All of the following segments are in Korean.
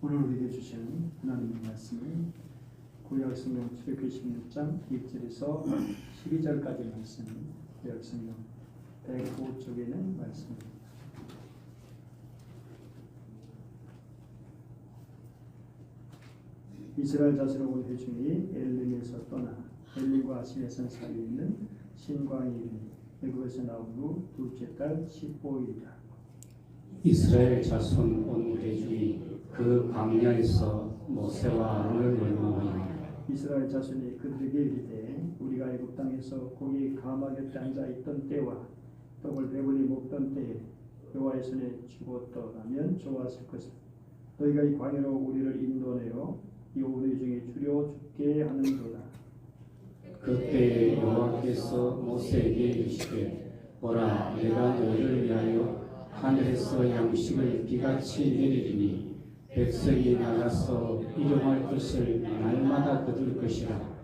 오늘 우리에게 주시는 하나님의 말씀은 구약성경 출애굽기 16장 1절에서 12절까지 말씀, 구약성경 105쪽에 있는 말씀입니다. 이스라엘 자손의 온 회중이 엘림에서 떠나 엘림과 시내산 사이에 있는 신광에 이르니 애굽에서 나온 후 둘째 달 15일이다. 이스라엘 자손 온 회중이 그 광야에서 모세와 아론을 원망하여 이스라엘 자손이 그들에게 이르되 우리가 애굽 땅에서 고기 가마 곁에 앉아 있던 때와 떡을 배불리 먹던 때에 여호와의 손에 죽었더라면 좋았을 것이다. 너희가 이 광야로 우리를 인도하여 이 온 회중이 주려 죽게 하는도다. 그때 여호와께서 모세에게 이르시되 보라, 내가 너희를 위하여 하늘에서 양식을 비같이 내리리니 백성이 나가서 일용할 것을 날마다 거둘 것이라.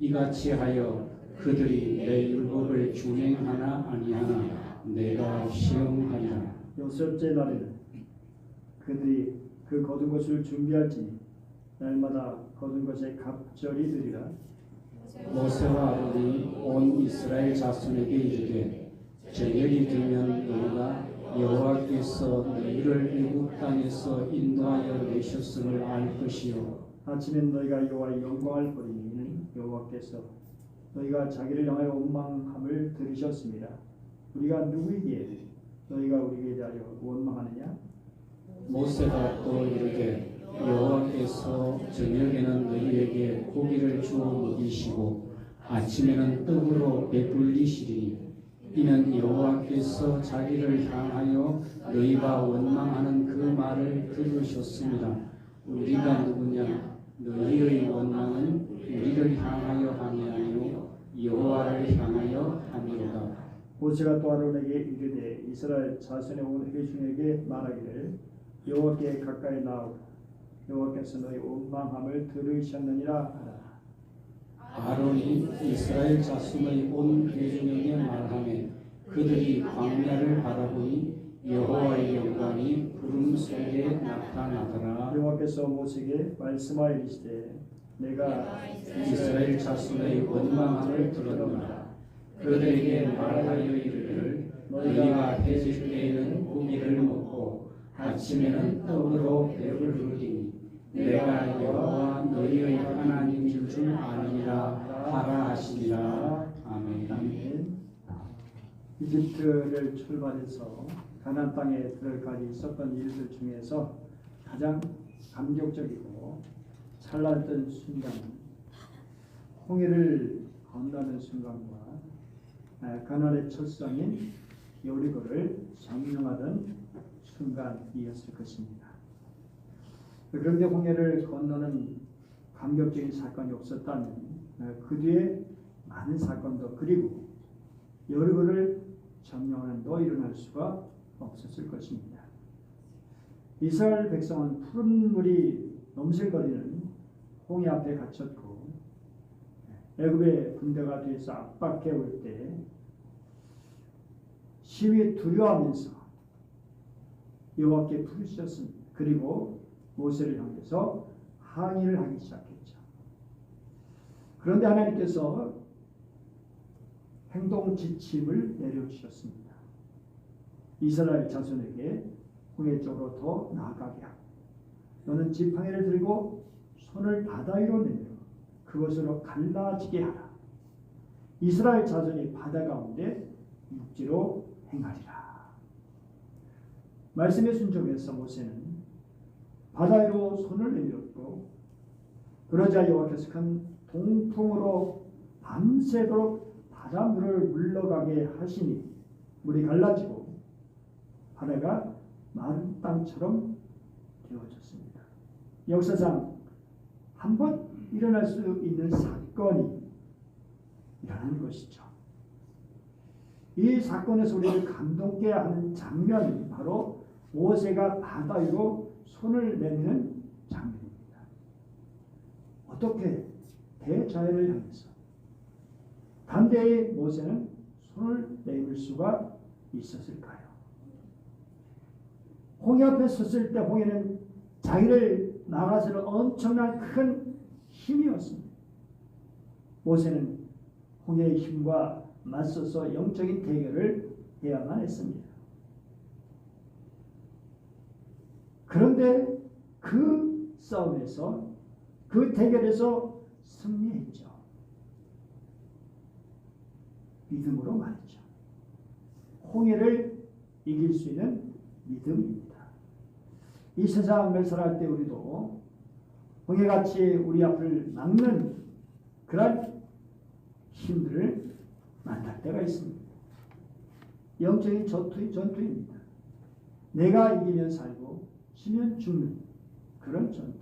이같이 하여 그들이 내 율법을 준행하나 아니하나 내가 시험하리라. 여섯째 날에는 그들이 그 거둔 것을 준비할지니 날마다 거둔 것에 갑절이 되리라. 모세와 아론이 온 이스라엘 자손에게 이르되 저녁이 되면 너희가 여호와께서 너희를 애굽 땅에서 인도하여 내셨음을 알 것이요 아침엔 너희가 여호와의 영광을 보리니 이는 여호와께서 너희가 자기를 향하여 원망함을 들으셨습니다. 우리가 누구에게 너희가 우리에 대하여 원망하느냐? 모세가 또 이르되 여호와께서 저녁에는 너희에게 고기를 주어 먹이시고 아침에는 떡으로 배불리시리니 이는 여호와께서 자기를 향하여 너희가 원망하는 그 말을 들으셨습니다. 우리가 누구냐? 너희의 원망은 우리를 향하여 함이 아니요 여호와를 향하여 함이로다. 모세가 또 아론에게 이르되 이스라엘 자손의 온 회중에게 말하기를 여호와께 가까이 나오라. 여호와께서 너희 원망함을 들으셨느니라 하라. 아론이 이스라엘 자손의 온 회중에게 말하매 그들이 광야를 바라보니 여호와의 영광이 구름 속에 나타나더라. 여호와께서 모세에게 말씀하여 이르시되 내가 이스라엘 자손의 원망함을 들었노라. 그들에게 말하여 이르기를 너희가 해질 때에는 고기를 먹고 아침에는 떡으로 배부르리니 내가 여호와 너희의 하나님인 줄 아니라 하라 하시니라. 아멘. 이집트를 출발해서 가나안 땅에 들어가기 있었던 일들 중에서 가장 감격적이고 찬란했던 순간은 홍해를 건너는 순간과 가나안의 첫 성인 여리고를 점령하던 순간이었을 것입니다. 그런데 홍해를 건너는 감격적인 사건이 없었다면 그 뒤에 많은 사건도 그리고 여리고를 점령하는 도 일어날 수가 없었을 것입니다. 이스라엘 백성은 푸른 물이 넘실거리는 홍해 앞에 갇혔고 애굽의 군대가 뒤에서 압박해 올 때 시위에 두려워하면서 여호와께 부르셨습니다. 그리고 모세를 향해서 항의를 하기 시작했죠. 그런데 하나님께서 행동 지침을 내려주셨습니다. 이스라엘 자손에게 홍해 쪽으로 더 나아가게 하고 너는 지팡이를 들고 손을 바다 위로 내밀어 그것으로 갈라지게 하라. 이스라엘 자손이 바다 가운데 육지로 행하리라. 말씀에 순종해서 모세는 바다 위로 손을 내밀었고 그러자 여호와께서 큰 동풍으로 밤새도록 바닷물을 물러가게 하시니 물이 갈라지고 바다가 마른 땅처럼 되어졌습니다. 역사상 한 번 일어날 수 있는 사건이 일어나는 것이죠. 이 사건에서 우리를 감동케 하는 장면이 바로 모세가 바다 위로 손을 내미는 장면입니다. 어떻게 대자연을 향해서 담대히 모세는 손을 내밀 수가 있었을까요? 홍해 앞에 섰을 때 홍해는 자기를 나아가서는 엄청난 큰 힘이었습니다. 모세는 홍해의 힘과 맞서서 영적인 대결을 해야만 했습니다. 그런데 그 싸움에서, 그 대결에서 승리했죠. 믿음으로 말이죠. 홍해를 이길 수 있는 믿음입니다. 이 세상을 살아갈 때 우리도 홍해같이 우리 앞을 막는 그런 힘들을 만날 때가 있습니다. 영적인 전투입니다. 내가 이기면 살고 지면 죽는 그런 전투.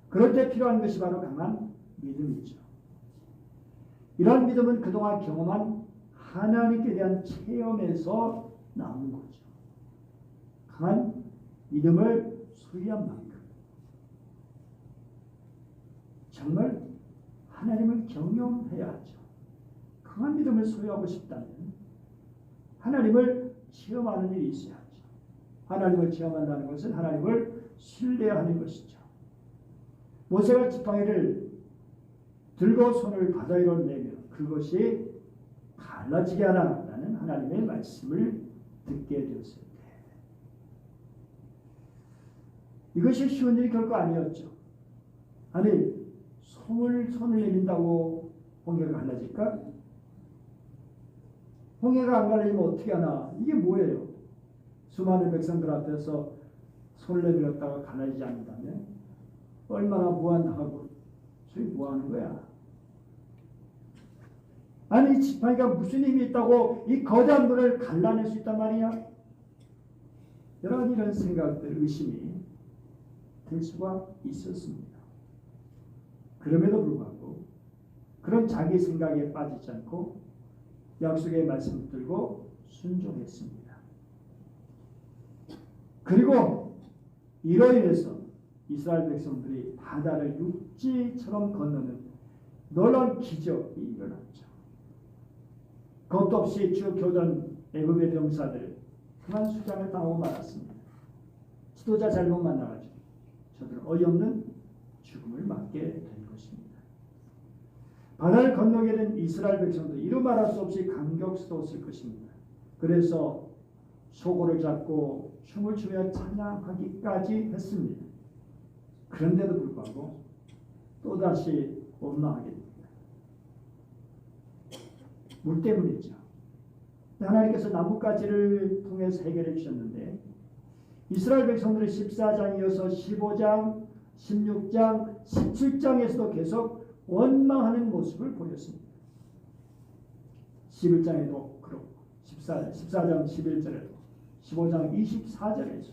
그럴 때 필요한 것이 바로 강한 믿음이죠. 이런 믿음은 그동안 경험한 하나님께 대한 체험에서 나오는 거죠. 강한 믿음을 소유한 만큼 정말 하나님을 경험해야 하죠. 강한 믿음을 소유하고 싶다면 하나님을 체험하는 일이 있어야 하죠. 하나님을 체험한다는 것은 하나님을 신뢰하는 것이죠. 모세가 지팡이를 들고 손을 바다 위로 내면 그것이 갈라지게 하라는 하나님의 말씀을 듣게 되었을 때 이것이 쉬운 일이 결코 아니었죠. 아니 손을 내민다고 홍해가 갈라질까? 홍해가 안 갈라지면 어떻게 하나? 이게 뭐예요? 수많은 백성들 앞에서 손을 내밀었다가 갈라지지 않는다면 얼마나 무한하고 소위 뭐하는 거야? 아니 지팡이가 무슨 힘이 있다고 이 거대한 물을 갈라낼 수 있단 말이야? 여러 가지 이런 생각들, 의심이 될 수가 있었습니다. 그럼에도 불구하고 그런 자기 생각에 빠지지 않고 약속의 말씀을 들고 순종했습니다. 그리고 이로 인해서 이스라엘 백성들이 바다를 육지처럼 건너는 놀라운 기적이 일어났죠. 겁도 없이 주 교전 애굽의 병사들 그만 수장을 당하고 말았습니다. 지도자 잘못 만나가지고 저들은 어이없는 죽음을 맞게 된 것입니다. 바다를 건너게 된 이스라엘 백성도 이루 말할 수 없이 감격스러웠을 것입니다. 그래서 소고를 잡고 춤을 추며 찬양하기까지 했습니다. 그런데도 불구하고 또다시 원망하게 됩니다. 물 때문이죠. 하나님께서 나뭇가지를 통해서 해결해 주셨는데 이스라엘 백성들의 14장 이어서 15장, 16장, 17장에서도 계속 원망하는 모습을 보였습니다. 11장에도 그렇고 14장 11절에도 15장 24절에서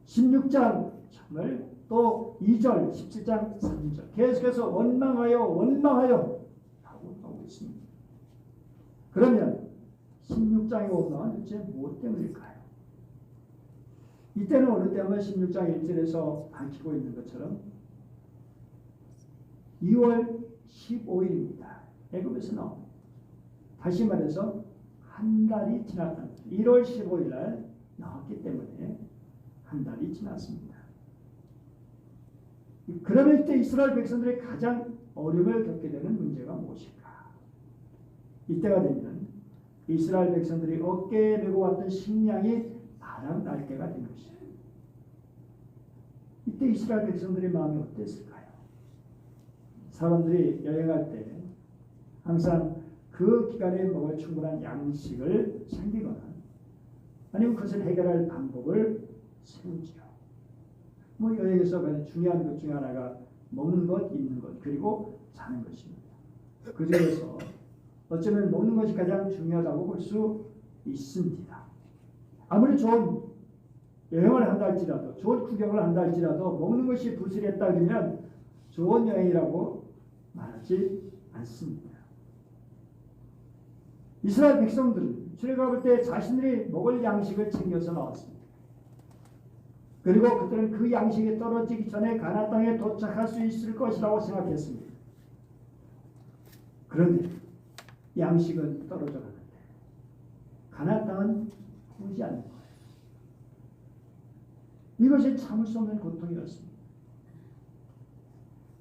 16장 정말 또 2절 17장 3절 계속해서 원망하여 라고 하고 있습니다. 그러면 16장의 원망은 도대체 무엇 때문일까요? 이때는 어느 때면 16장 1절에서 밝히고 있는 것처럼 2월 15일입니다. 애굽에서 나옵니다. 다시 말해서 한 달이 지났다. 1월 15일 날 나왔기 때문에 한 달이 지났습니다. 그러면 이때 이스라엘 백성들이 가장 어려움을 겪게 되는 문제가 무엇일까? 이때가 되면 이스라엘 백성들이 어깨에 메고 왔던 식량이 바람 날개가 된 것이에요. 이때 이스라엘 백성들의 마음이 어땠을까요? 사람들이 여행할 때 항상 그 기간에 먹을 충분한 양식을 챙기거나 아니면 그것을 해결할 방법을 세우지요. 여행에서 가장 중요한 것 중에 하나가 먹는 것, 입는 것, 그리고 자는 것입니다. 그 중에서 어쩌면 먹는 것이 가장 중요하다고 볼 수 있습니다. 아무리 좋은 여행을 한다 할지라도 좋은 구경을 한다 할지라도 먹는 것이 부실했다 그러면 좋은 여행이라고 말하지 않습니다. 이스라엘 백성들은 출애굽할 때 자신들이 먹을 양식을 챙겨서 나왔습니다. 그리고 그들은 그 양식이 떨어지기 전에 가나안 땅에 도착할 수 있을 것이라고 생각했습니다. 그런데 양식은 떨어져 가는데 가나안 땅은 오지 않는 거예요. 이것이 참을 수 없는 고통이었습니다.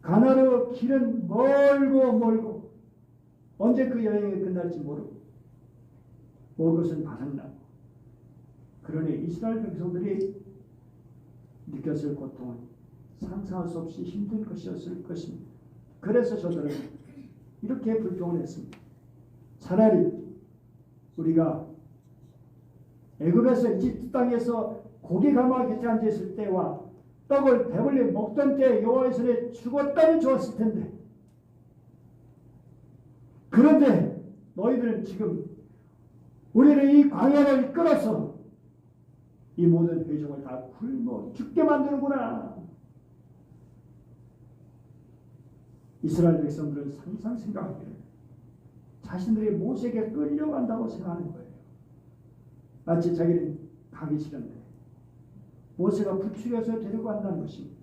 가나르 길은 멀고 멀고 언제 그 여행이 끝날지 모르고 올 것은 바람나고 그러니 이스라엘 백성들이 느꼈을 고통은 상상할 수 없이 힘든 것이었을 것입니다. 그래서 저들은 이렇게 불평을 했습니다. 차라리 우리가 애굽에서 이집트 땅에서 고기 가마 곁에 앉아있을 때와 떡을 배불리 먹던 때 여호와의 손에 죽었다면 좋았을 텐데, 그런데 너희들은 지금 우리를 이 광야를 이끌어서 이 모든 회중을 다 굶어 죽게 만드는구나. 이스라엘 백성들은 항상 생각하기를 자신들이 모세에게 끌려간다고 생각하는 거예요. 마치 자기는 가기 싫은데 모세가 부추겨서 데리고 간다는 것입니다.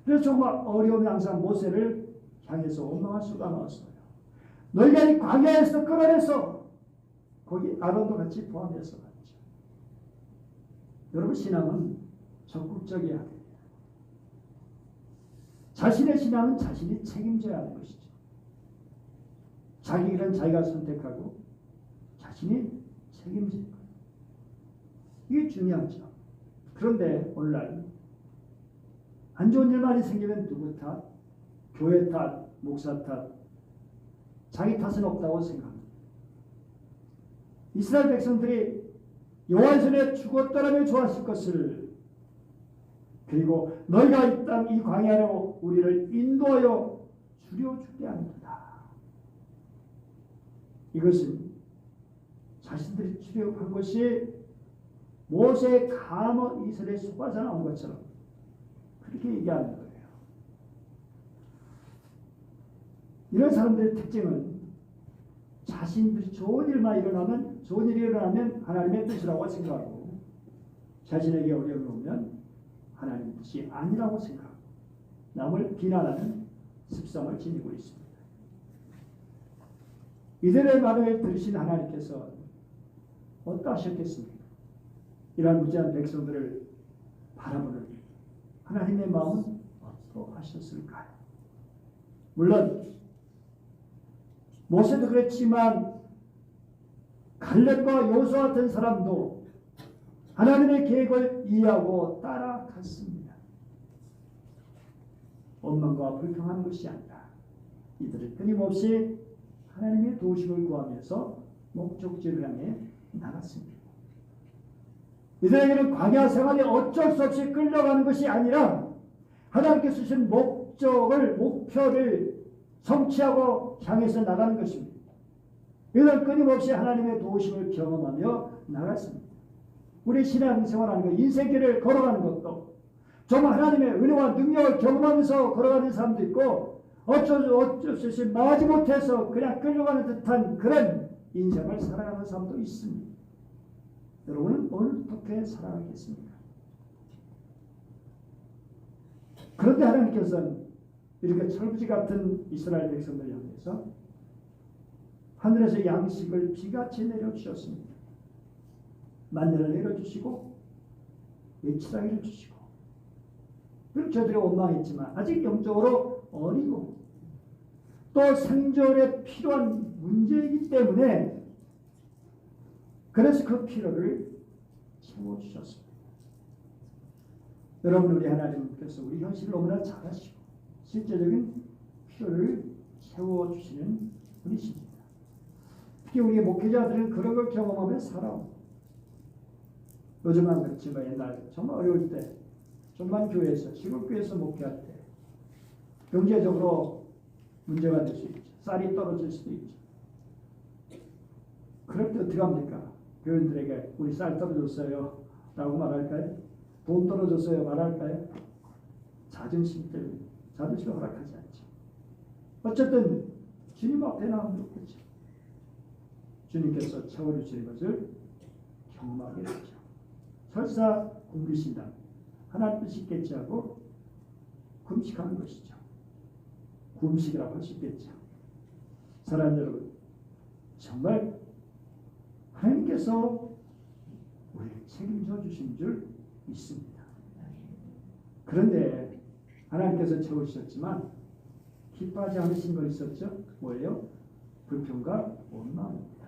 그래서 정말 어려움이 항상 모세를 향해서 원망할 수가 나왔어요. 너희가 이 광야에서 끌어내서 거기 아론도 같이 포함해서 갔죠. 여러분, 신앙은 적극적이어야 돼요. 자신의 신앙은 자신이 책임져야 하는 것이죠. 자기 길은 자기가 선택하고 자신이 책임질 거예요. 이게 중요하죠. 그런데 오늘날 안 좋은 일 많이 생기면 누구 탓? 교회 탓, 목사 탓, 자기 탓은 없다고 생각합니다. 이스라엘 백성들이 여호와의 손에 죽었더라면 좋았을 것을, 그리고 너희가 이 땅 이 광야로 우리를 인도하여 주려 죽게 하는구나. 이것은 자신들이 출애굽한 것이 모세의 감어 이슬에 속아서 나온 것처럼 그렇게 얘기하는 거예요. 이런 사람들의 특징은 자신들이 좋은 일이 일어나면 하나님의 뜻이라고 생각하고, 자신에게 어려움이 오면 하나님의 뜻이 아니라고 생각하고 남을 비난하는 습성을 지니고 있습니다. 이들의 말을 들으신 하나님께서 어떠하셨겠습니까? 이러한 무지한 백성들을 바라보는 하나님의 마음은 어떠하셨을까요? 물론 모세도 그랬지만 갈렙과 요수아 같은 사람도 하나님의 계획을 이해하고 따라갔습니다. 원망과 불평하는 것이 아니라 이들은 끊임없이 하나님의 도우심을 구하면서 목적지를 향해 나갔습니다. 이들에게는 광야 생활이 어쩔 수 없이 끌려가는 것이 아니라 하나님께서 주신 목표를 성취하고 향해서 나가는 것입니다. 이들은 끊임없이 하나님의 도우심을 경험하며 나갔습니다. 우리 신앙생활하는 것, 인생길을 걸어가는 것도 정말 하나님의 은혜와 능력을 경험하면서 걸어가는 사람도 있고, 어쩔 수 없이 마지못해서 그냥 끌려가는 듯한 그런 인생을 살아가는 사람도 있습니다. 여러분은 어떻게 살아가겠습니까? 그런데 하나님께서는 이렇게 철부지 같은 이스라엘 백성들 향해서 하늘에서 양식을 비같이 내려주셨습니다. 만나를 내려주시고 외치라기를 주시고, 그리고 저들이 원망했지만 아직 영적으로 어리고 또 생존에 필요한 문제이기 때문에 그래서 그 필요를 채워주셨습니다. 여러분, 우리 하나님께서 우리 현실을 너무나 잘 아시고 실제적인 필요를 채워주시는 분이십니다. 특히 우리 목회자들은 그런 걸 경험하며 살아옵니다. 요즘은 그렇지만 옛날 정말 어려울 때 좀만 교회에서 시골교회에서 목회할 때 경제적으로 문제가 될 수 있죠. 쌀이 떨어질 수도 있죠. 그럴 때 어떻게 합니까? 교인들에게 우리 쌀 떨어졌어요 라고 말할까요? 돈 떨어졌어요 말할까요? 자존심 때문에 자존심을 허락하지 않죠. 어쨌든 주님 앞에 나오면 좋겠죠. 주님께서 채워주시는 것을 경험하게 되죠. 설사 굶으신다, 하나님 뜻이 있겠지 하고 금식하는 것이죠. 금식이라고 할 수 있겠죠. 사랑하는 여러분, 정말 하나님께서 우리를 책임져 주신 줄 있습니다. 그런데 하나님께서 채우셨지만 기뻐하지 않으신 거 있었죠? 뭐예요? 불평과 원망입니다.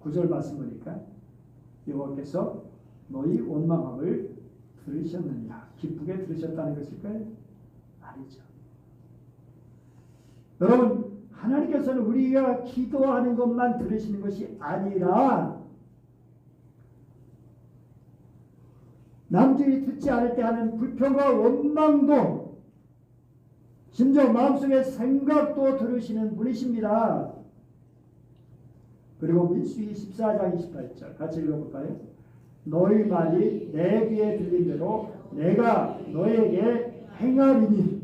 9절 말씀 보니까 여호와께서 너희 원망함을 들으셨느냐? 기쁘게 들으셨다는 것일까요? 아니죠. 여러분, 하나님께서는 우리가 기도하는 것만 들으시는 것이 아니라 남들이 듣지 않을 때 하는 불평과 원망도 심지어 마음속의 생각도 들으시는 분이십니다. 그리고 민수기 14장 28절 같이 읽어볼까요? 너희 말이 내 귀에 들린 대로 내가 너에게 행하리니.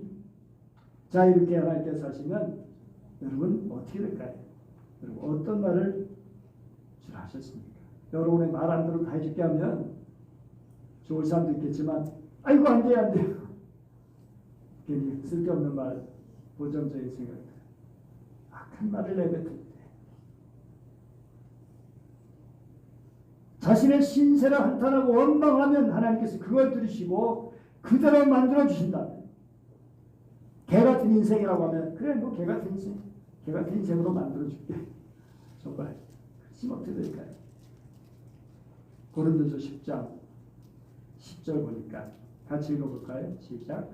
자, 이렇게 하나님께서 하시면 여러분 어떻게 될까요? 여러분 어떤 말을 주라 하셨습니까? 여러분의 말 안 들으면 다 해줄게 하면 좋을 사람도 있겠지만 아이고 안 돼요 안 돼요. 괜히 쓸데없는 말, 보정적인 생각, 악한 말을 내뱉을 때 자신의 신세를 한탄하고 원망하면 하나님께서 그걸 들으시고 그대로 만들어 주신다. 개 같은 인생이라고 하면 그래 뭐 개 같은 인생, 개 같은 인생으로 만들어 줄게. 정말 그렇지 어떻게 될까요? 고린도서 10장 10절 보니까 같이 읽어볼까요? 시작.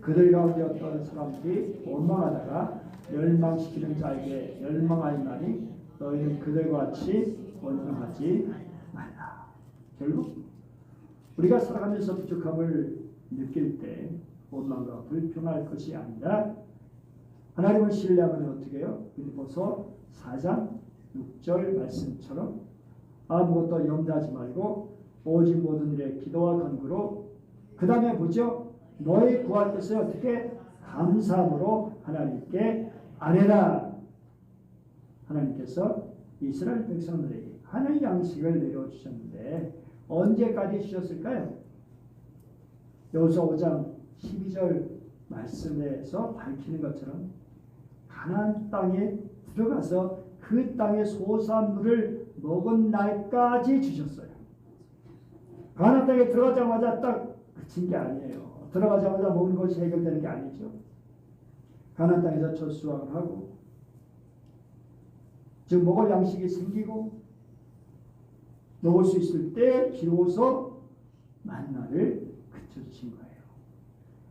그들 가운데 어떤 사람들이 원망하다가 멸망시키는 자에게 멸망하였나니 너희는 그들과 같이 원망하지 말라. 결국 우리가 살아가면서 부족함을 느낄 때 원망과 불평할 것이 아니라 하나님을 신뢰하면 어떻게 해요? 빌립보서 4장 6절 말씀처럼 아무것도 염려하지 말고 오직 모든 일에 기도와 간구로 그 다음에 보죠. 너희 구할 것을 어떻게 감사함으로 하나님께 아뢰라. 하나님께서 이스라엘 백성들에게 하나의 양식을 내려주셨는데 언제까지 주셨을까요? 여호수아 5장 12절 말씀에서 밝히는 것처럼 가나안 땅에 들어가서 그 땅의 소산물을 먹은 날까지 주셨어요. 가나안 땅에 들어가자마자 딱 그친 게 아니에요. 들어가자마자 먹는 것이 해결되는 게 아니죠. 가나안 땅에서 첫 수확을 하고 즉 먹을 양식이 생기고 먹을 수 있을 때 비로소 만나를 그쳐주신 거예요.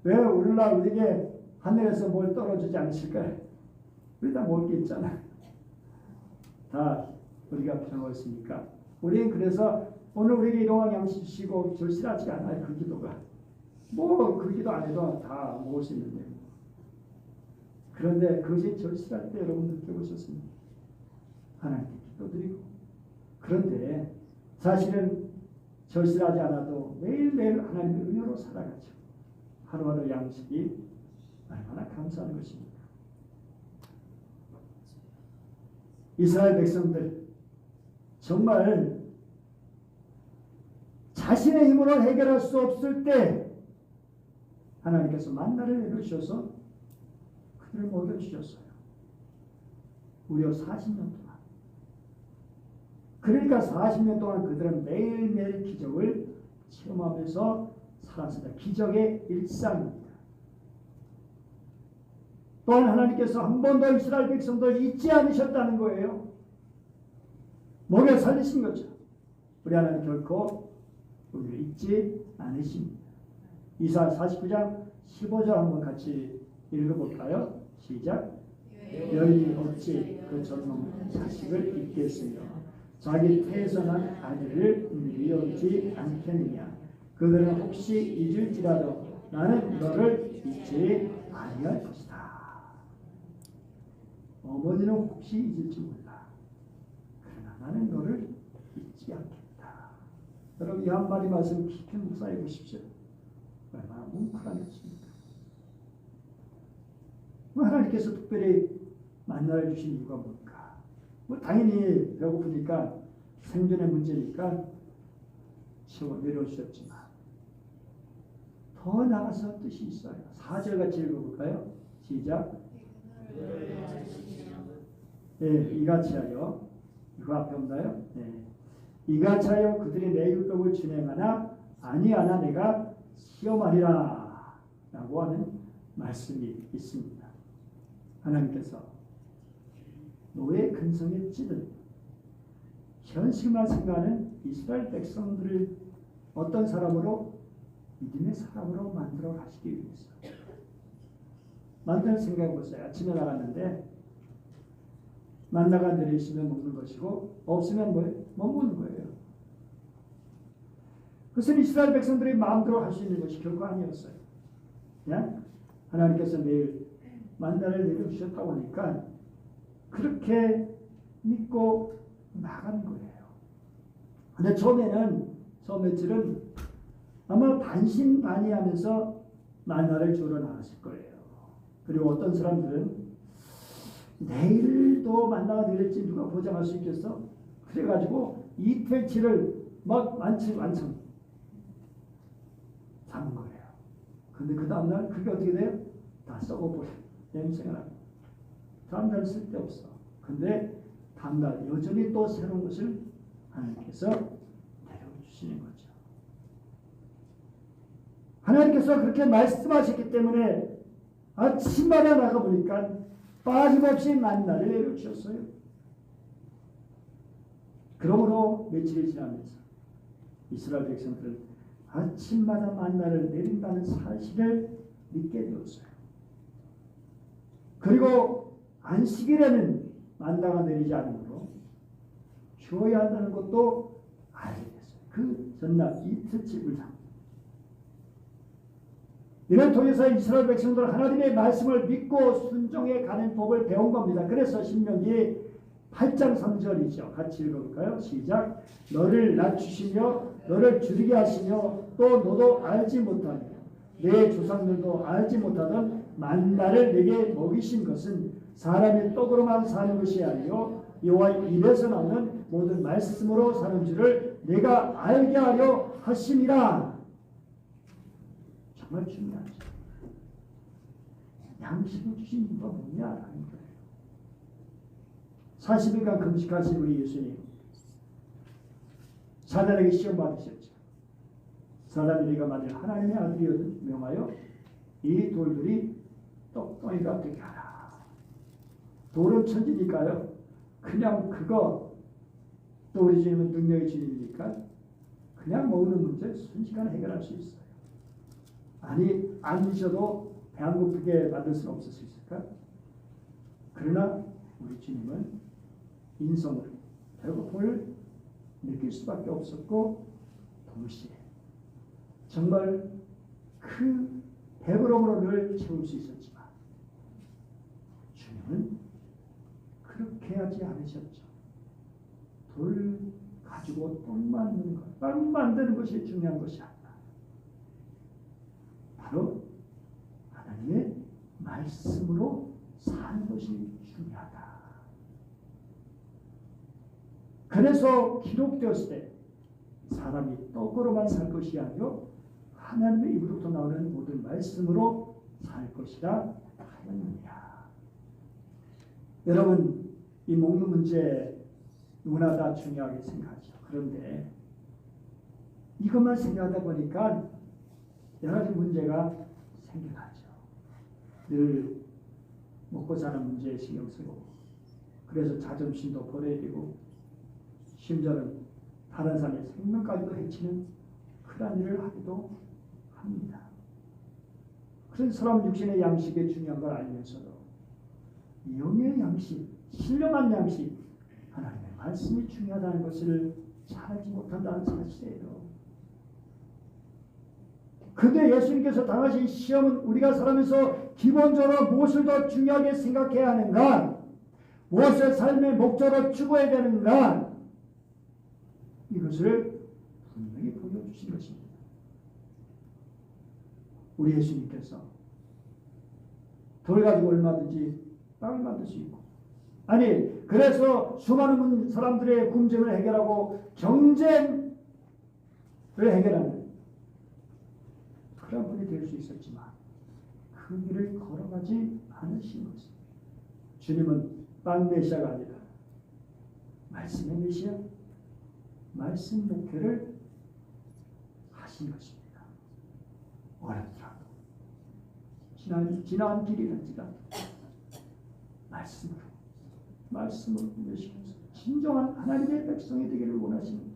왜 오늘날 우리에게 하늘에서 뭘 떨어지지 않으실까요? 우리 다 먹을 게 있잖아요. 다 우리가 필요했으니까. 우리는 그래서 오늘 우리에게 일용할 양식 주시고 절실하지 않아요. 그 기도가. 뭐 그 기도 안 해도 다 먹을 수 있는데. 그런데 그것이 절실할 때 여러분 느껴보셨습니까? 하나님께 기도드리고. 그런데 사실은 절실하지 않아도 매일매일 하나님의 은혜로 살아가죠. 하루하루 양식이 얼마나 감사한 것입니까? 이스라엘 백성들 정말 자신의 힘으로 해결할 수 없을 때 하나님께서 만나를 내려주셔서 그들을 먹여주셨어요. 무려 40년 동안. 그러니까 40년 동안 그들은 매일매일 기적을 체험하면서 살았습니다. 기적의 일상입니다. 또한 하나님께서 한 번도 이스라엘 백성들 잊지 않으셨다는 거예요. 먹여 살리신 거죠. 우리 하나님 결코 우리를 잊지 않으십니다. 이사야 49장 15절 한번 같이 읽어볼까요? 시작. 여인이 어찌 그 젊은 자식을 잊겠으며 자기 태선한 아들을 미워하지 않겠느냐. 그들은 혹시 잊을지라도 나는 너를 잊지 아니할 것이다. 어머니는 혹시 잊을지 몰라. 그러나 나는 너를 잊지 않겠다. 여러분 이 한마디 말씀 깊이 묵상해 보십시오. 얼마나 뭉클한 것입니까? 하나님께서 특별히 만나를 주신 이유가 뭘까? 뭐 당연히 배고프니까 생존의 문제니까 채워 내려주셨지만 더 나아서 뜻이 있어요. 4절 같이 읽어볼까요? 시작. 네, 이같이 하여 이거 앞에 없나요? 네. 이같이 하여 그들이 내 율법을 준행하나 아니하나 내가 시험하리라 라고 하는 말씀이 있습니다. 하나님께서 노예 근성에 찌든 현실만 생각하는 이스라엘 백성들을 어떤 사람으로? 믿음의 사람으로 만들어 가시기 위해서 만드는 생각해 보세요. 아침에 나갔는데 만나가 내리시면 먹는 것이고 없으면 못 먹는 거예요. 그것은 이스라엘 백성들이 마음대로 할 수 있는 것이 결코 아니었어요. 그냥 하나님께서 매일 만나를 내려주셨다고 하니까 그렇게 믿고 나간 거예요. 근데 처음 며칠은 아마 반신반의하면서 만나를 주러 나갔을 거예요. 그리고 어떤 사람들은 내일도 만나가 내릴지 누가 보장할 수 있겠어? 그래가지고 이틀치를 막 완청 잡은 거예요. 근데 그 다음날 그게 어떻게 돼요? 다 썩어버려요. 냄새가 나요. 다음날 쓸데없어. 근데 다음날 여전히 또 새로운 것을 하나님께서 내려주시는 거죠. 하나님께서 그렇게 말씀하셨기 때문에 아침마다 나가보니까 빠짐없이 만나를 내려주셨어요. 그러므로 며칠이 지나면서 이스라엘 백성들은 아침마다 만나를 내린다는 사실을 믿게 되었어요. 그리고 안식일에는 만나가 내리지 않으므로 쉬어야 한다는 것도 알게 됐어요. 그 전날 이틀치 불상. 이를 통해서 이스라엘 백성들 하나님의 말씀을 믿고 순종해 가는 법을 배운 겁니다. 그래서 신명기 8장 3절이죠. 같이 읽어볼까요? 시작. 너를 낮추시며 너를 줄이게 하시며 또 너도 알지 못하며 내 조상들도 알지 못하던 만나를 내게 먹이신 것은 사람의 떡으로만 사는 것이 아니요 여호와 입에서 나오는 모든 말씀으로 사는 줄을 내가 알게 하려 하심이라. 정말 중요하죠. 양식을 주신 이유가 뭐냐라는 거예요. 40일간 금식하신 우리 예수님 사단에게 시험 받으셨죠. 사단이 네가 만일 하나님의 아들이여 명하여 이 돌들이 떡덩이가 되게 하라. 돌은 천지니까요. 그냥 그거 또 우리 주님은 능력의 주님이니까 그냥 먹는 문제 순식간에 해결할 수 있어요. 아니 안 드셔도 배 안 고프게 만들 수는 없을 수 있을까? 그러나 우리 주님은 인성을 배고픔을 느낄 수밖에 없었고 동시에 정말 그 배부름으로 늘 채울 수 있었지만 주님은 그렇게 하지 않으셨죠. 돌 가지고 떡 만드는 것, 떡 만드는 것이 중요한 것이 아니라 바로 하나님의 말씀으로 사는 것이 중요하다. 그래서 기록되었을 때 사람이 떡으로만 살 것이 아니요 하나님의 입으로부터 나오는 모든 말씀으로 살 것이라 하였느니라. 여러분 이 먹는 문제 누구나 다 중요하게 생각하죠. 그런데 이것만 생각하다 보니까 여러 가지 문제가 생겨나죠. 늘 먹고 사는 문제에 신경 쓰고 그래서 자존심도 버려야 되고 심지어는 다른 사람의 생명까지도 해치는 그런 일을 하기도 합니다. 그래서 사람 육신의 양식이 중요한 걸 알면서도 영의 양식, 신령한 양식, 하나님의 말씀이 중요하다는 것을 잘 알지 못한다는 사실이에요. 근데 예수님께서 당하신 시험은 우리가 살아면서 기본적으로 무엇을 더 중요하게 생각해야 하는가? 무엇을 삶의 목적으로 추구해야 되는가? 이것을 분명히 보여주신 것입니다. 우리 예수님께서 돌 가지고 얼마든지 빵을 만들 수 있고 아니 그래서 수많은 사람들의 굶주림을 해결하고 경쟁을 해결하는 그런 분이 될 수 있었지만 그 길을 걸어가지 않으신 것입니다. 주님은 빵 메시아가 아니라 말씀의 메시아 말씀 목회를 하신 것입니다. 어렵더라도 지난 길이란지라 말씀으로 보내시면서 진정한 하나님의 백성이 되기를 원하시는 거죠.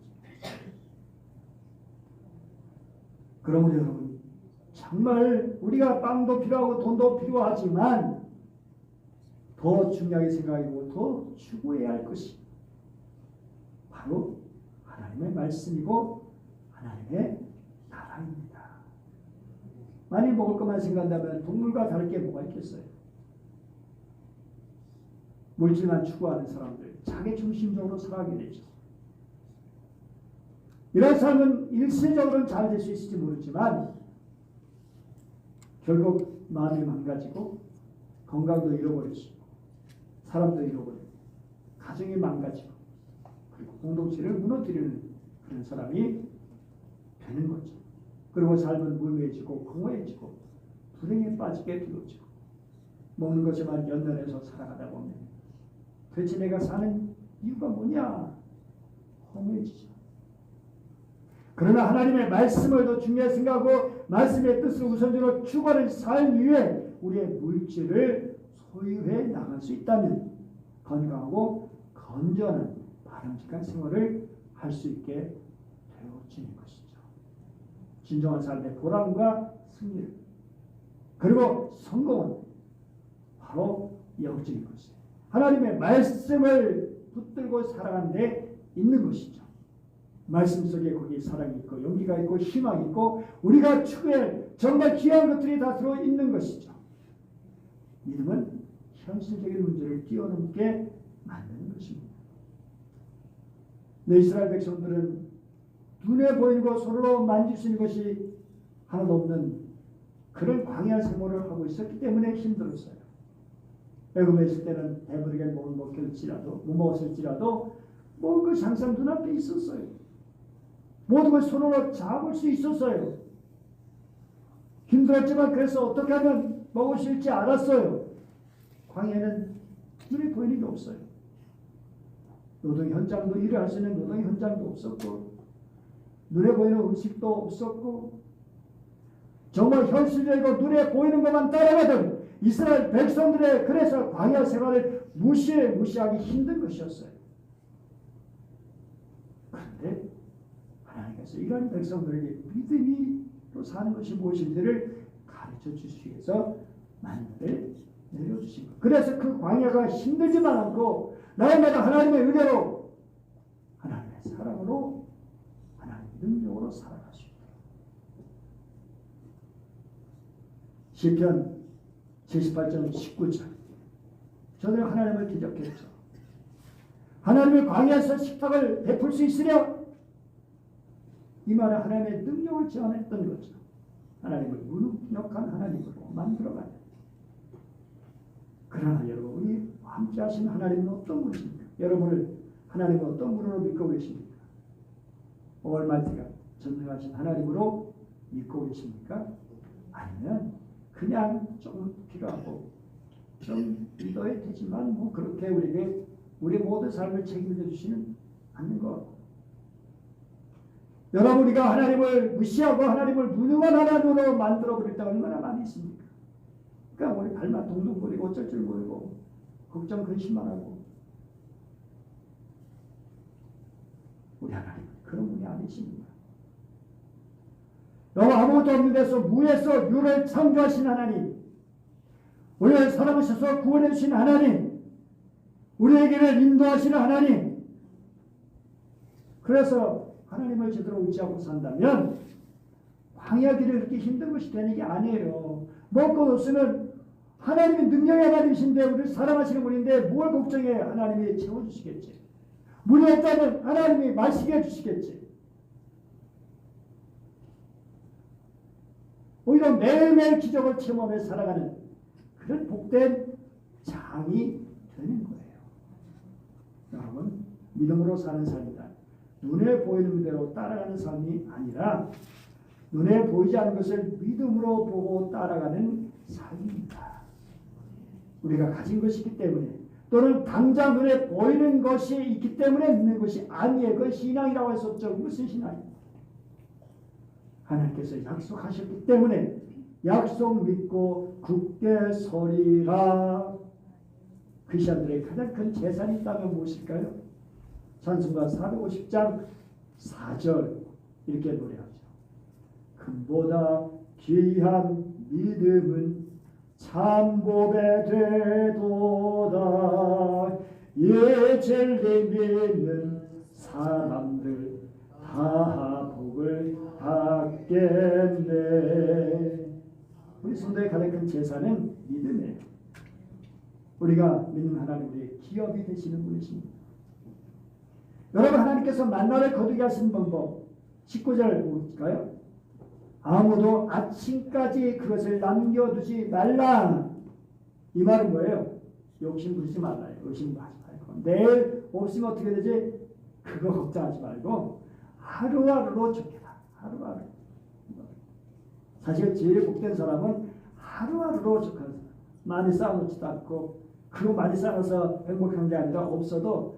그러므로 여러분, 정말 우리가 빵도 필요하고 돈도 필요하지만 더 중요하게 생각하고 더 추구해야 할 것이 바로 하나님의 말씀이고 하나님의 나라입니다. 많이 먹을 것만 생각한다면 동물과 다를 게 뭐가 있겠어요? 물질만 추구하는 사람들, 자기 중심적으로 살아가게 되죠. 이런 사람은 일시적으로는 잘 될 수 있을지 모르지만 결국 마음이 망가지고 건강도 잃어버리고 사람도 잃어버리고 가정이 망가지고 그리고 공동체를 무너뜨리는 그런 사람이 되는 거죠. 그리고 삶은 무의미해지고 공허해지고 불행에 빠지게 되어지고 먹는 것에만 연연해서 살아가다 보면 도대체 내가 사는 이유가 뭐냐? 허무해지죠. 그러나 하나님의 말씀을 더 중요하게 생각하고 말씀의 뜻을 우선적으로 추구하는 삶 위에 우리의 물질을 소유해 나갈 수 있다면 건강하고 건전한 바람직한 생활을 할 수 있게 되어지는 것이죠. 진정한 삶의 보람과 승리를 그리고 성공은 바로 영적인 것이에요. 하나님의 말씀을 붙들고 살아가는 데 있는 것이죠. 말씀 속에 거기 사랑이 있고 용기가 있고 희망이 있고 우리가 추구할 정말 귀한 것들이 다 들어있는 것이죠. 믿음은 현실적인 문제를 뛰어넘게 만드는 것입니다. 이스라엘 백성들은 눈에 보이는 것, 손으로 만질 수 있는 것이 하나도 없는 그런 광야 생활을 하고 있었기 때문에 힘들었어요. 애굽에 있을 때는 배부르게 못 먹었을지라도 먹을 것이 항상 눈앞에 있었어요. 모든 걸 손으로 잡을 수 있었어요. 힘들었지만 그래서 어떻게 하면 먹을 수 있을지 알았어요. 광야는 눈에 보이는 게 없어요. 노동 현장도 일을 할 수 있는 노동 현장도 없었고 눈에 보이는 음식도 없었고 정말 현실적이고 눈에 보이는 것만 따라가던 이스라엘 백성들의 그래서 광야 생활을 무시하기 힘든 것이었어요. 그런데 하나님께서 이런 백성들에게 믿음으로 사는 것이 무엇인지를 가르쳐 주시기 위해서 만나를 내려주신 것. 그래서 그 광야가 힘들지만 않고 날마다 하나님의 은혜로 하나님의 사랑으로 하나님의 능력으로 살아갈 수 있도록. 시편 78장 19절 저는 하나님을 기적했죠. 하나님의 광야에서 식탁을 베풀 수 있으려 이 말은 하나님의 능력을 제안했던 거죠. 하나님을 무능력한 하나님으로 만들어가야 됩니다. 그러나 여러분 우리 함께 하신 하나님은 어떤 분이십니까? 여러분을 하나님은 어떤 분으로 믿고 계십니까? 얼마이가 전능하신 하나님으로 믿고 계십니까? 아니면 그냥 좀 필요하고 좀 믿어야 되지만 뭐 그렇게 우리에게 우리 모든 삶을 책임져 주시는 않는 것. 여러분 우리가 하나님을 무시하고 하나님을 무능한 하나님으로 만들어 버릴 때 얼마나 많이 있습니까? 그러니까 우리 발만 동동거리고 어쩔 줄 모르고 걱정 근심만 하고 우리 하나님은 그런 분이 아니십니다. 여러분 아무것도 없는 데서 무에서 유를 창조하신 하나님, 우리를 사랑하셔서 구원해 주신 하나님, 우리에게를 인도하시는 하나님. 그래서 하나님을 제대로 의지하고 산다면 광야 길을 그렇게 힘든 것이 되는 게 아니에요. 먹고 없으면 하나님이 능력의 하나님이신데 우리를 사랑하시는 분인데 뭘 걱정해. 하나님이 채워주시겠지. 물이 없다면 하나님이 마시게 해주시겠지. 오히려 매일매일 기적을 체험하며 살아가는 그런 복된 장이 되는 거예요. 여러분 믿음으로 사는 삶이다. 눈에 보이는 대로 따라가는 삶이 아니라 눈에 보이지 않는 것을 믿음으로 보고 따라가는 삶입니다. 우리가 가진 것이 있기 때문에 또는 당장 눈에 보이는 것이 있기 때문에 믿는 것이 아니에요. 그건 신앙이라고 했었죠. 무슨 신앙입니까? 하나님께서 약속하셨기 때문에 약속 믿고 굳게 서리라. 크리스천들의 가장 큰 재산이 있다면 무엇일까요? 찬송가 450장 4절 이렇게 노래하죠. 금보다 귀한 믿음은 참 보배되도다. 예절리 믿는 사람들 다 복을 받겠네. 우리 성도의 가장 큰 재산은 믿음이에요. 우리가 믿는 하나님 우리의 기업이 되시는 분이십니다. 여러분, 하나님께서 만나를 거두게 하신 방법 19절 볼까요? 아무도 아침까지 그것을 남겨두지 말라. 이 말은 뭐예요? 욕심 부리지 말라요. 의심하지 말고 내일 없으면 어떻게 되지? 그거 걱정하지 말고 하루하루로 쫓겨라. 하루하루. 사실 제일 복된 사람은 하루하루로 쫓겨라. 많이 쌓아놓지도 않고 그거 많이 쌓아서 행복한 게 아니라 없어도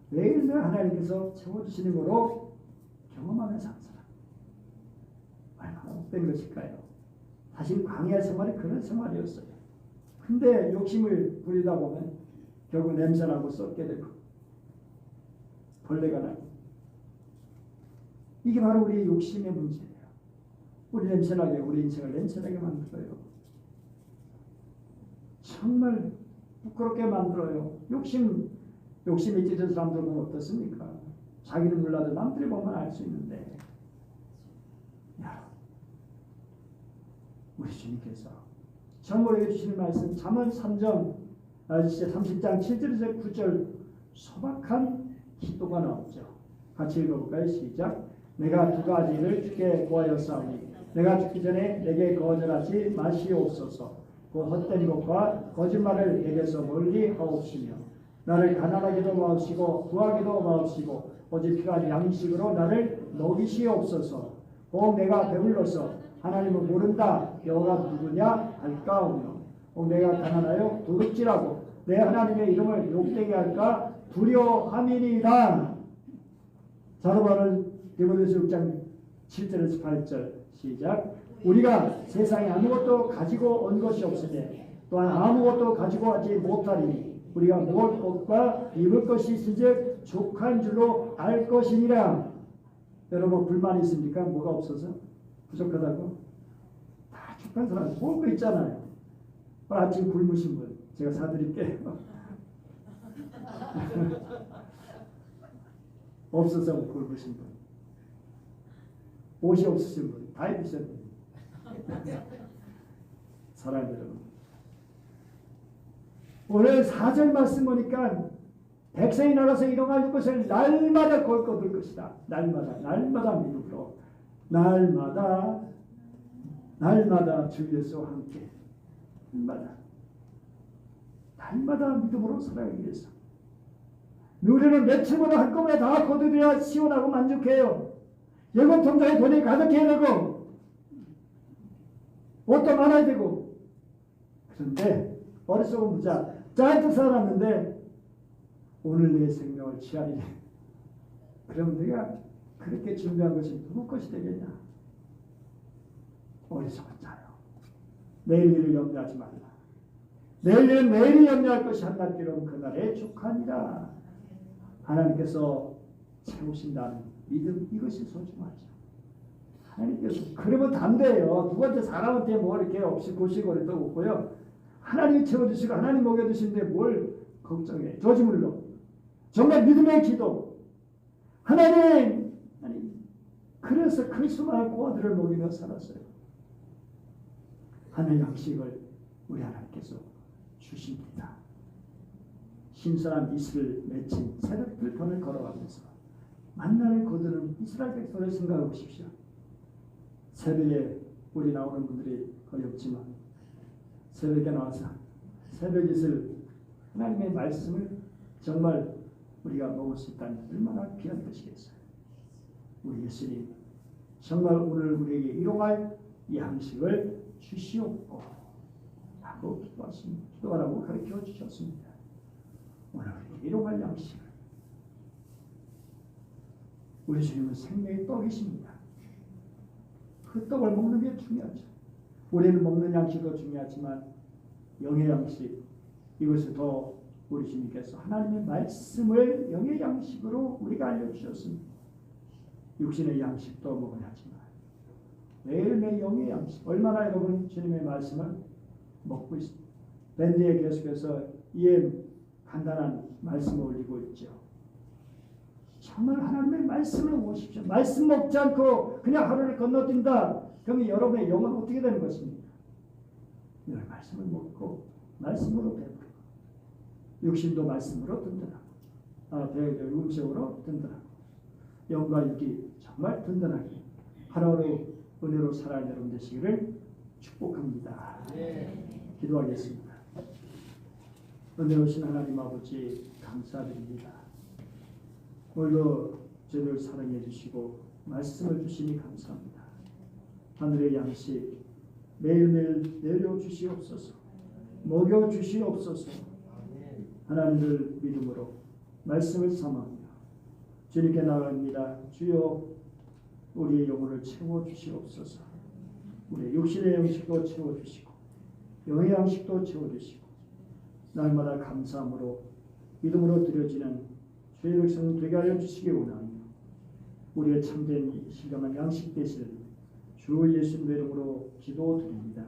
매일매일 하나님께서 채워주시는 거로 경험하면서 사는 사람. 얼마나 복된 것일까요? 사실 광야 생활이 그런 생활이었어요. 근데 욕심을 부리다 보면 결국 냄새나고 썩게 되고 벌레가 나고, 이게 바로 우리의 욕심의 문제예요. 우리 냄새나게, 우리 인생을 냄새나게 만들어요. 정말 부끄럽게 만들어요. 욕심이 찢은 사람들은 어떻습니까? 자기는 몰라도 남들이 보면 알 수 있는데, 우리 주님께서 정말에게 주시는 말씀 잠언 30장 7절에서 9절 소박한 기도가 나오죠. 같이 읽어볼까요? 시작. 내가 두 가지를 주께 구하였사오니 내가 죽기 전에 내게 거절하지 마시옵소서. 그 헛된 것과 거짓말을 내게서 멀리 하옵시며 나를 가난하게도 마옵시고 구하게도 마옵시고 오직 필요한 양식으로 나를 먹이시옵소서. 꼭 내가 배불러서 하나님을 모른다 여호와가 누구냐 할까오며 내가 가난하여 도둑질하고 내 하나님의 이름을 욕되게 할까 두려함이니이다. 자로바는 디모데후서 6장 7절에서 8절 시작. 우리가 세상에 아무것도 가지고 온 것이 없으니 또한 아무것도 가지고 하지 못하리니 우리가 먹을 것과 입을 것이 있은즉 족한 줄로 알 것이니라. 여러분 불만 있습니까? 뭐가 없어서? 부족하다고? 다 족한 사람 먹을 거 있잖아요. 오늘 아침 굶으신 분 제가 사드릴게요. 없어서 굶으신 분, 옷이 없으신 분 다 입으셨네요. 사랑하는 여러분, 오늘 4절 말씀 보니까 백성이 나가서 일어날 것을 날마다 거둘 것이다. 날마다 믿음으로 날마다 주 예수와 함께 날마다 믿음으로 살아가기 위해서 우리는 며칠보다 한꺼번에 다 거두어야 시원하고 만족해요. 여건 통장에 돈이 가득해야 되고 옷도 많아야 되고. 그런데 머릿속은 부자 잔뜩 살았는데 오늘 내 생명을 취하리니 그럼 내가 그렇게 준비한 것이 누구 것이 되겠냐? 어리석은 자요. 내일 일을 염려하지 말라. 내일 일은 내일이 염려할 것이 한낱 길은 그날에 족하니라. 하나님께서 채우신다는 믿음, 이것이 소중하죠. 하나님께서 그러면 담대해요. 누구한테 사람한테 뭐 이렇게 없이 고시거리도 없고요. 하나님이 채워주시고 하나님 먹여주시는데 뭘 걱정해. 저지물로 정말 믿음의 기도. 하나님 그래서 그 수많은 고아들을 먹이며 살았어요. 하늘 양식을 우리 하나님께서 주십니다. 신선한 이슬을 맺힌 새벽들판을 걸어가면서 만나를 거두는 이스라엘 백성을 생각해 보십시오. 새벽에 우리 나오는 분들이 거의 없지만 새벽에 나와서 새벽 이슬 하나님의 말씀을 정말 우리가 먹을 수 있다니 얼마나 귀한 것이겠어요. 우리 예수님 정말 오늘 우리에게 일용할 양식을 주시옵고 하고 기도하라고 가르쳐 주셨습니다. 오늘 우리에게 일용할 양식을, 우리 주님은 생명의 떡이십니다. 그 떡을 먹는 게 중요하죠. 우리는 먹는 양식도 중요하지만 영의 양식, 이것을 더 우리 주님께서 하나님의 말씀을 영의 양식으로 우리가 알려주셨습니다. 육신의 양식도 먹어야지만 매일매일 영의 양식, 얼마나 여러분 주님의 말씀을 먹고 있습니다. 밴드에 계속해서 이에 간단한 말씀을 올리고 있죠. 정말 하나님의 말씀을 모십시오. 말씀 먹지 않고 그냥 하루를 건너뛴다. 그러면 여러분의 영은 어떻게 되는 것입니까? 늘 말씀을 먹고 말씀으로 배부르고 육신도 말씀으로 든든하고 음식으로 든든하고 영과 육이 정말 든든하게 하루하루 은혜로 살아야 여러분 되시기를 축복합니다. 기도하겠습니다. 은혜로우신 하나님 아버지 감사드립니다. 오늘도 저희를 사랑해 주시고 말씀을 주시니 감사합니다. 하늘의 양식 매일매일 내려주시옵소서. 먹여주시옵소서. 하나님을 믿음으로 말씀을 삼아며 주님께 나아갑니다. 주여 우리의 영혼을 채워주시옵소서. 우리의 육신의 양식도 채워주시고 영의 양식도 채워주시고 날마다 감사함으로 믿음으로 드려지는 주의 백성 되게 하여 주시기 원하며 우리의 참된 신령한 양식 되실 주 예수님의 이름으로 기도드립니다.